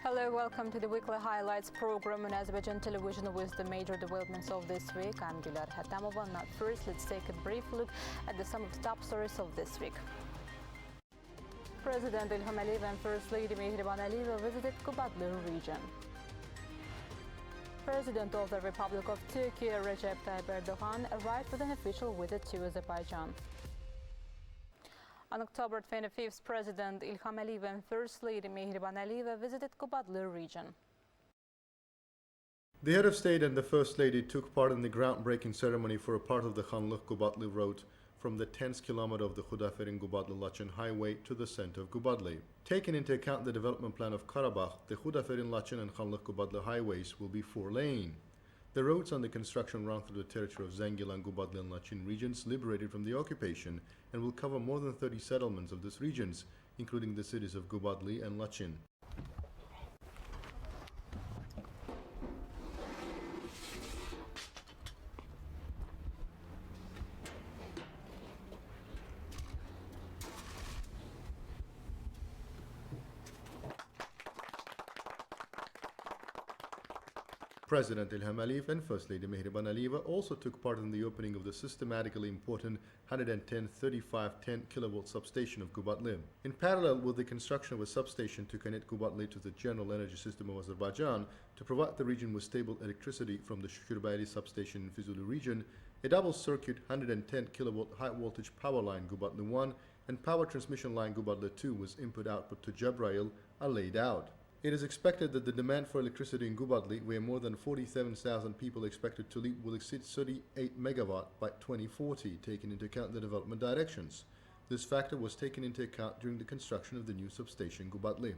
Hello, welcome to the weekly highlights program on Azərbaycan Televiziya with the major developments of this week. I'm Gülər Hətamova. Now first, let's take a brief look at some of the top stories of this week. President İlham and First Lady Mehriban Aliyeva visited Qabarıq region. President of the Republic of Turkey, Recep Tayyip Erdogan, arrived with an official visit to Azerbaijan. On October 25th, President İlham and First Lady Mehriban Aliyeva visited Qabarıq region. The head of state and the First Lady took part in the groundbreaking ceremony for a part of the Xanlıq-Qabarıq road from the 10th kilometer of the Xudaferin-Qabarıq-Laçın highway to the center of Qabarıq. Taking into account the development plan of Qarabağ, the Xudaferin-Laçın and Xanlıq-Qabarıq highways will be 4-lane. The roads under construction run through the territory of Zəngilan, Qabarıq and Laçın regions liberated from the occupation and will cover more than 30 settlements of these regions, including the cities of Qabarıq and Laçın. President İlham and First Lady Mehriban Aliyeva also took part in the opening of the systematically important 110/35/10 kilovolt substation of Qabarıq. In parallel with the construction of a substation to connect Qabarıq to the general energy system of Azerbaijan to provide the region with stable electricity from the Şükürbəyli substation in Füzuli region, a double-circuit 110 kilovolt high-voltage power line Qabarıq 1 and power transmission line Qabarıq 2 with input-output to Cəbrayıl are laid out. It is expected that the demand for electricity in Qabarıq, where more than 47,000 people expected to live, will exceed 38 megawatt by 2040, taking into account the development directions. This factor was taken into account during the construction of the new substation Qabarıq.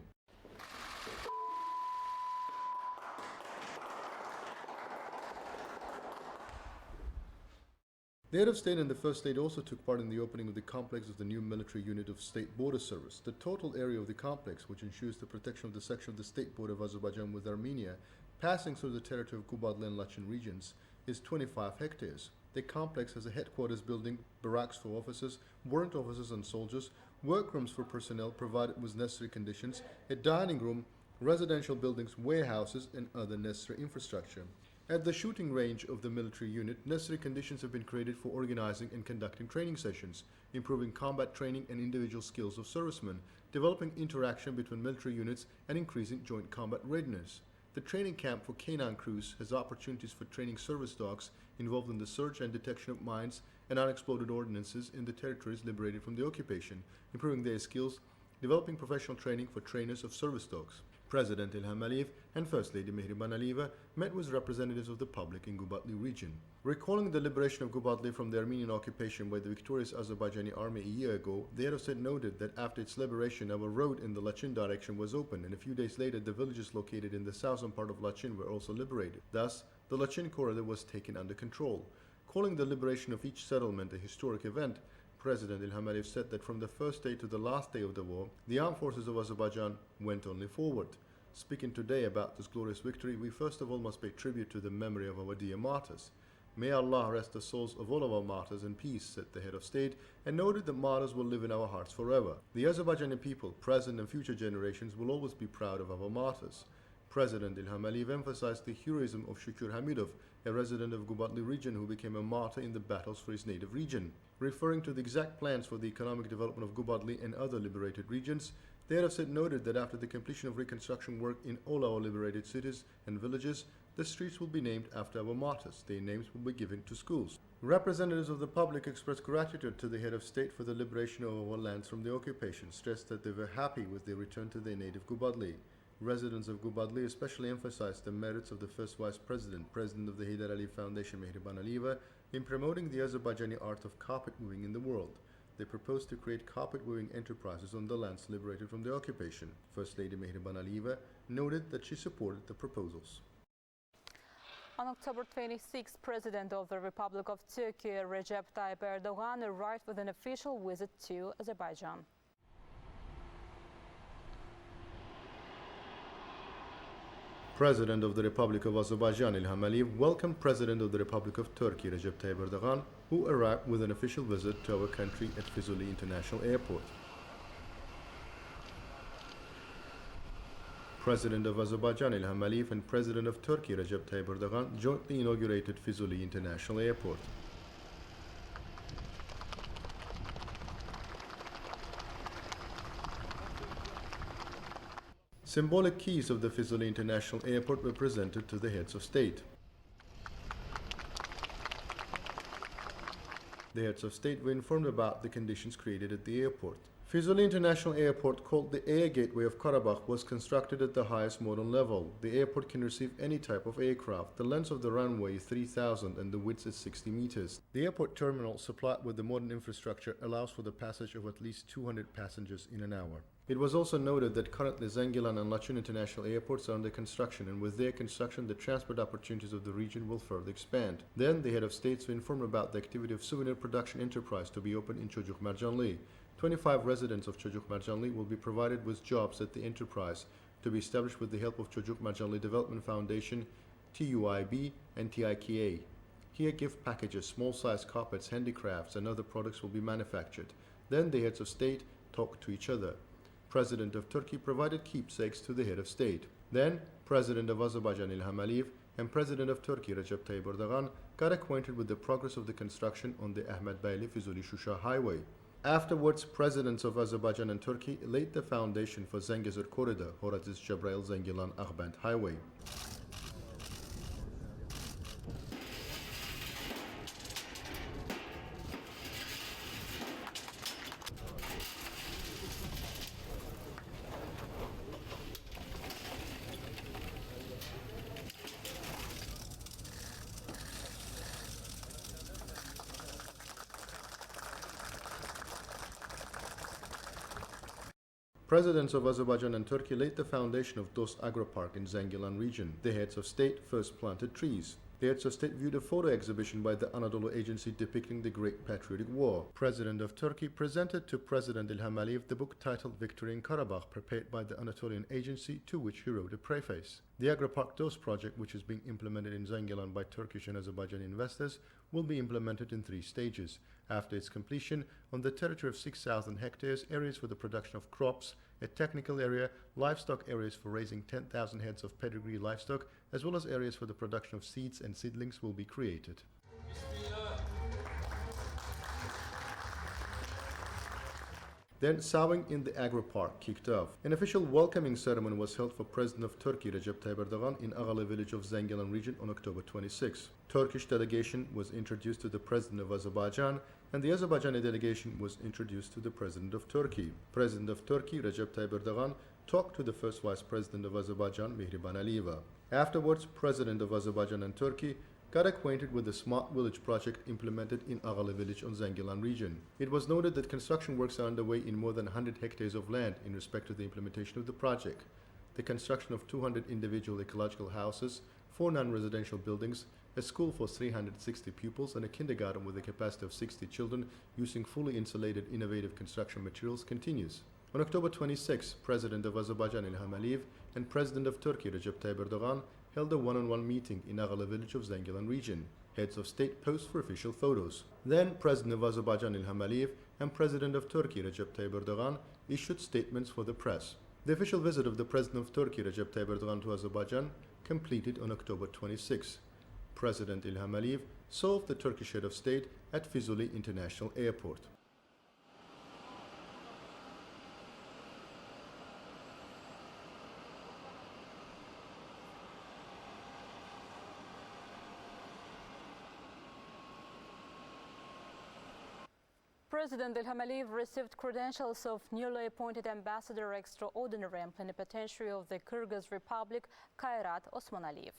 The head of state and the First Lady also took part in the opening of the complex of the new military unit of State Border Service. The total area of the complex, which ensures the protection of the section of the state border of Azerbaijan with Armenia, passing through the territory of Qabarıq and Laçın regions, is 25 hectares. The complex has a headquarters building, barracks for officers, warrant officers and soldiers, workrooms for personnel provided with necessary conditions, a dining room, residential buildings, warehouses, and other necessary infrastructure. At the shooting range of the military unit, necessary conditions have been created for organizing and conducting training sessions, improving combat training and individual skills of servicemen, developing interaction between military units, and increasing joint combat readiness. The training camp for canine crews has opportunities for training service dogs involved in the search and detection of mines and unexploded ordnances in the territories liberated from the occupation, improving their skills, developing professional training for trainers of service dogs. President İlham and First Lady Mehriban Aliyeva met with representatives of the public in Qabarıq region. Recalling the liberation of Qabarıq from the Armenian occupation by the victorious Azerbaijani army a year ago, the head of state noted that after its liberation, our road in the Laçın direction was opened, and a few days later the villages located in the southern part of Laçın were also liberated. Thus, the Laçın corridor was taken under control. Calling the liberation of each settlement a historic event, President İlham said that from the first day to the last day of the war, the armed forces of Azerbaijan went only forward. Speaking today about this glorious victory, we first of all must pay tribute to the memory of our dear martyrs. May Allah rest the souls of all of our martyrs in peace, said the head of state, and noted that martyrs will live in our hearts forever. The Azerbaijani people, present and future generations, will always be proud of our martyrs. President İlham emphasized the heroism of Şükür Hamidov, a resident of Qabarıq region who became a martyr in the battles for his native region. Referring to the exact plans for the economic development of Qabarıq and other liberated regions, the head of state noted that after the completion of reconstruction work in all our liberated cities and villages, the streets will be named after our martyrs. Their names will be given to schools. Representatives of the public expressed gratitude to the head of state for the liberation of our lands from the occupation, stressed that they were happy with their return to their native Qabarıq. Residents of Qabarıq especially emphasized the merits of the first Vice President, President of the Heydər Əliyev Foundation Mehriban Aliyeva, in promoting the Azerbaijani art of carpet weaving in the world. They proposed to create carpet weaving enterprises on the lands liberated from the occupation. First Lady Mehriban Aliyeva noted that she supported the proposals. On October 26, President of the Republic of Turkey, Recep Tayyip Erdogan, arrived with an official visit to Azerbaijan. President of the Republic of Azerbaijan İlham welcomed President of the Republic of Turkey Recep Tayyip Erdogan, who arrived with an official visit to our country at Füzuli International Airport. President of Azerbaijan İlham Aliyev and President of Turkey Recep Tayyip Erdogan jointly inaugurated Füzuli International Airport. Symbolic keys of the Füzuli International Airport were presented to the heads of state. The heads of state were informed about the conditions created at the airport. Füzuli International Airport, called the Air Gateway of Qarabağ, was constructed at the highest modern level. The airport can receive any type of aircraft. The length of the runway is 3,000 and the width is 60 meters. The airport terminal, supplied with the modern infrastructure, allows for the passage of at least 200 passengers in an hour. It was also noted that currently Zengilan and Laçın International Airports are under construction, and with their construction the transport opportunities of the region will further expand. Then the head of states were informed about the activity of souvenir production enterprise to be opened in Çocuk Mercanlı. 25 residents of Çocuk Mercanlı will be provided with jobs at the enterprise to be established with the help of Çocuk Mercanlı Development Foundation, TUIB and TIKA. Here gift packages, small-size carpets, handicrafts and other products will be manufactured. Then the heads of state talked to each other. President of Turkey provided keepsakes to the head of state. Then, President of Azerbaijan İlham Aliyev and President of Turkey Recep Tayyip Erdogan got acquainted with the progress of the construction on the Ahmet Beyli Füzuli Şuşa highway. Afterwards, presidents of Azerbaijan and Turkey laid the foundation for Zengezur Corridor, Horatiz Cebrail Zengilan Aghband Highway. Presidents of Azerbaijan and Turkey laid the foundation of Dost Agro Park in Zengilan region. The heads of state first planted trees. The heads of state viewed a photo exhibition by the Anadolu Agency depicting the Great Patriotic War. President of Turkey presented to President İlham Aliyev the book titled Victory in Karabakh, prepared by the Anatolian Agency, to which he wrote a preface. The Agropark Dost project, which is being implemented in Zengilan by Turkish and Azerbaijani investors, will be implemented in 3 stages. After its completion, on the territory of 6,000 hectares, areas for the production of crops, a technical area, livestock areas for raising 10,000 heads of pedigree livestock, as well as areas for the production of seeds and seedlings will be created. Then sowing in the agro park kicked off. An official welcoming ceremony was held for President of Turkey Recep Tayyip Erdogan in Ağalı village of Zengilan region on October 26. Turkish delegation was introduced to the President of Azerbaijan, and the Azerbaijani delegation was introduced to the President of Turkey. President of Turkey Recep Tayyip Erdogan talked to the First Vice President of Azerbaijan Mihriban Aliyeva. Afterwards, President of Azerbaijan and Turkey got acquainted with the Smart Village project implemented in Ağalı village on Zengilan region. It was noted that construction works are underway in more than 100 hectares of land in respect to the implementation of the project. The construction of 200 individual ecological houses, 4 non-residential buildings, a school for 360 pupils and a kindergarten with a capacity of 60 children using fully insulated innovative construction materials continues. On October 26, President of Azerbaijan İlham Aliyev and President of Turkey Recep Tayyip Erdogan held a one-on-one meeting in Ağalı village of Zengilan region. Heads of state posed for official photos. Then President of Azerbaijan İlham Aliyev and President of Turkey Recep Tayyip Erdogan issued statements for the press. The official visit of the President of Turkey Recep Tayyip Erdogan to Azerbaijan completed on October 26. President İlham Aliyev saw the Turkish head of state at Füzuli International Airport. President İlham Aliyev received credentials of newly appointed Ambassador Extraordinary and Plenipotentiary of the Kyrgyz Republic, Kairat Osmanaliyev.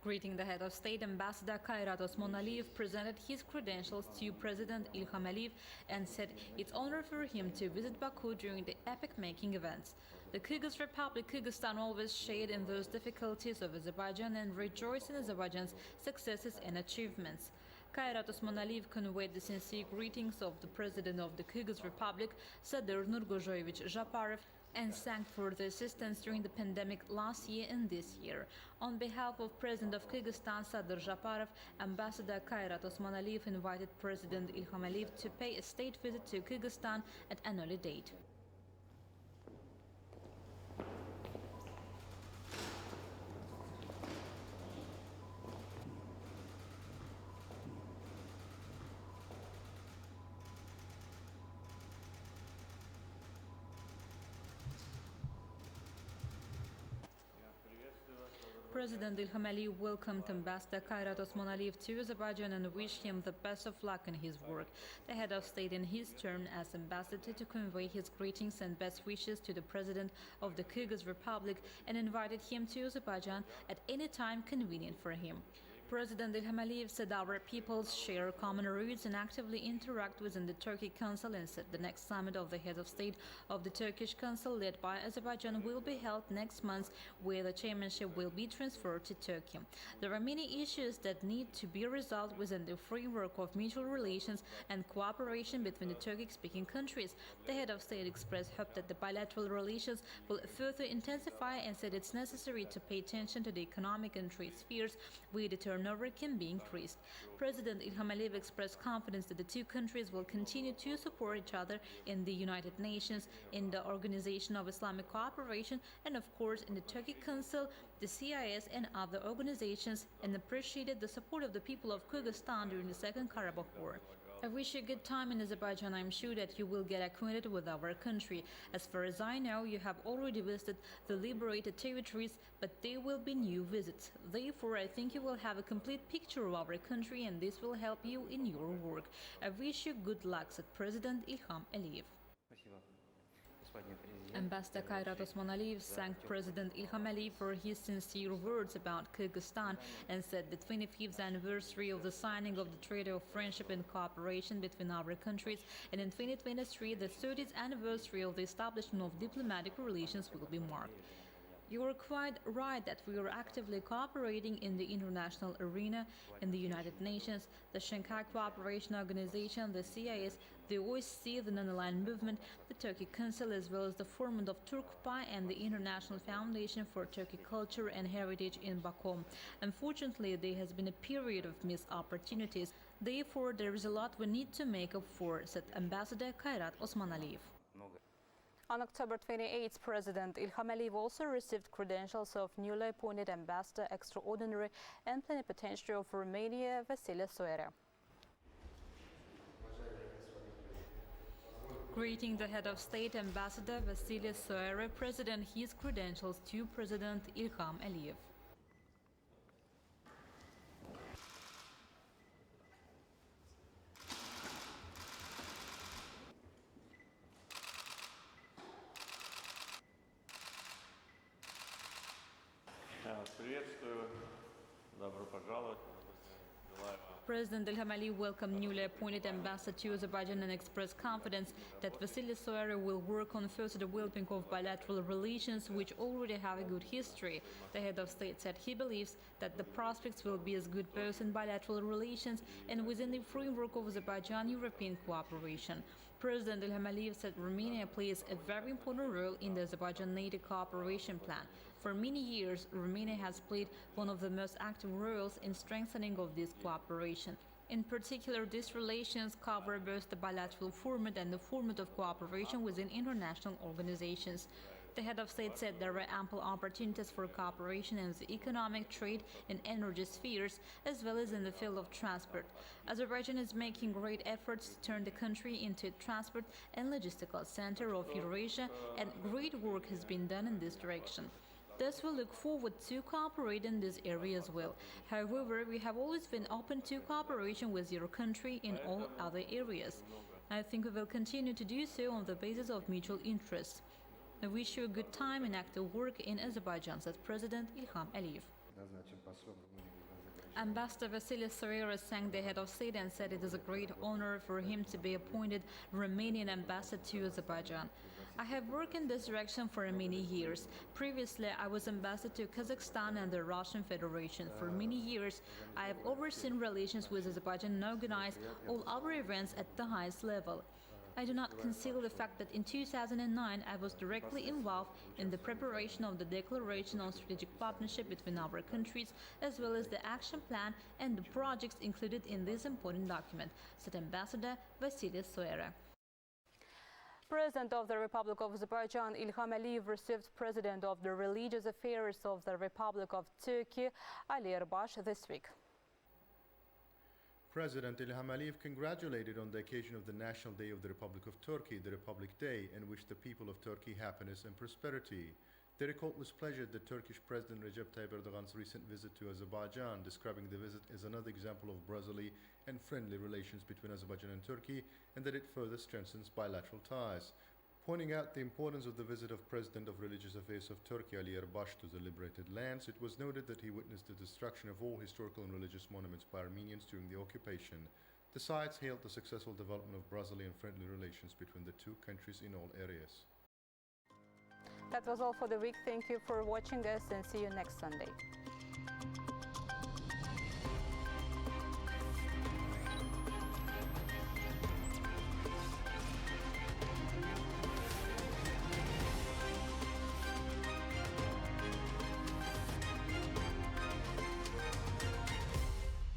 Greeting the head of state, Ambassador Kairat Osmanaliyev presented his credentials to President İlham Aliyev and said it's honor for him to visit Baku during the epic-making events. The Kyrgyz Republic, Kyrgyzstan, always shared in those difficulties of Azerbaijan and rejoiced in Azerbaijan's successes and achievements. Kairat Osmanaliyev conveyed the sincere greetings of the President of the Kyrgyz Republic, Sadyr Nurgozhoyevich Japarov, and thanked for the assistance during the pandemic last year and this year. On behalf of President of Kyrgyzstan, Sadyr Japarov, Ambassador Kairat Osmanaliyev invited President İlham Aliyev to pay a state visit to Kyrgyzstan at an early date. President İlham Əliyev welcomed Ambassador Kayrat Osmanaliyev to Azerbaijan and wished him the best of luck in his work. The head of state in his turn as ambassador to convey his greetings and best wishes to the President of the Kyrgyz Republic and invited him to Azerbaijan at any time convenient for him. President İlham Əliyev said our peoples share common roots and actively interact within the Turkey Council and said the next summit of the heads of state of the Turkish Council led by Azerbaijan will be held next month where the chairmanship will be transferred to Turkey. There are many issues that need to be resolved within the framework of mutual relations and cooperation between the Turkic-speaking countries. The head of state expressed hope that the bilateral relations will further intensify and said it's necessary to pay attention to the economic and trade spheres where the turnover can be increased. President İlham Əliyev expressed confidence that the two countries will continue to support each other in the United Nations, in the Organization of Islamic Cooperation, and of course in the Turkey Council, the CIS and other organizations, and appreciated the support of the people of Kyrgyzstan during the Second Karabakh War. I wish you a good time in Azerbaijan. I'm sure that you will get acquainted with our country. As far as I know, you have already visited the liberated territories, but there will be new visits. Therefore, I think you will have a complete picture of our country and this will help you in your work. I wish you good luck, said President İlham Əliyev. Ambassador Kayrat Osmanaliyev thanked President İlham Əliyev for his sincere words about Kyrgyzstan and said the 25th anniversary of the signing of the Treaty of Friendship and Cooperation between our countries and in 2023 the 30th anniversary of the establishment of diplomatic relations will be marked. You are quite right that we are actively cooperating in the international arena, in the United Nations, the Shanghai Cooperation Organization, the CIS, the OSCE, the Non-Aligned Movement, the Turkey Council, as well as the Forum of Turkpay and the International Foundation for Turkey Culture and Heritage in Baku. Unfortunately, there has been a period of missed opportunities. Therefore, there is a lot we need to make up for, said Ambassador Kayrat Osmanaliyev. On October 28th, President İlham Əliyev also received credentials of newly appointed Ambassador Extraordinary and Plenipotentiary of Romania, Vasile Soare. Greeting the head of state, Ambassador Vasile Soare presented his credentials to President İlham Əliyev. President İlham Əliyev welcomed newly appointed ambassador to Azerbaijan and expressed confidence that Vasile Soare will work on further developing of bilateral relations which already have a good history. The head of state said he believes that the prospects will be as good both in bilateral relations and within the framework of Azerbaijan-European cooperation. President İlham Əliyev said Romania plays a very important role in the Azerbaijan-NATO cooperation plan. For many years, Romania has played one of the most active roles in strengthening of this cooperation. In particular, these relations cover both the bilateral format and the format of cooperation within international organizations. The head of state said there are ample opportunities for cooperation in the economic, trade, and energy spheres, as well as in the field of transport. Azerbaijan is making great efforts to turn the country into a transport and logistical center of Eurasia, and great work has been done in this direction. Thus, we look forward to cooperate in this area as well. However, we have always been open to cooperation with your country in all other areas. I think we will continue to do so on the basis of mutual interests. I wish you a good time and active work in Azerbaijan, said President İlham Əliyev. Ambassador Vasile Soare thanked the head of state and said it is a great honor for him to be appointed Romanian ambassador to Azerbaijan. I have worked in this direction for many years. Previously, I was ambassador to Kazakhstan and the Russian Federation. For many years, I have overseen relations with Azerbaijan and organized all our events at the highest level. I do not conceal the fact that in 2009 I was directly involved in the preparation of the Declaration on Strategic Partnership between our countries, as well as the action plan and the projects included in this important document, said Ambassador Vasile Soare. President of the Republic of Azerbaijan İlham Əliyev received President of the Religious Affairs of the Republic of Turkey, Ali Erbash, this week. President İlham Əliyev congratulated on the occasion of the National Day of the Republic of Turkey, the Republic Day, and wished the people of Turkey happiness and prosperity. They recalled with pleasure the Turkish President Recep Tayyip Erdogan's recent visit to Azerbaijan, describing the visit as another example of brotherly and friendly relations between Azerbaijan and Turkey, and that it further strengthens bilateral ties. Pointing out the importance of the visit of President of Religious Affairs of Turkey, Ali Erbash, to the liberated lands, it was noted that he witnessed the destruction of all historical and religious monuments by Armenians during the occupation. The sides hailed the successful development of brotherly and friendly relations between the two countries in all areas. That was all for the week. Thank you for watching us and see you next Sunday.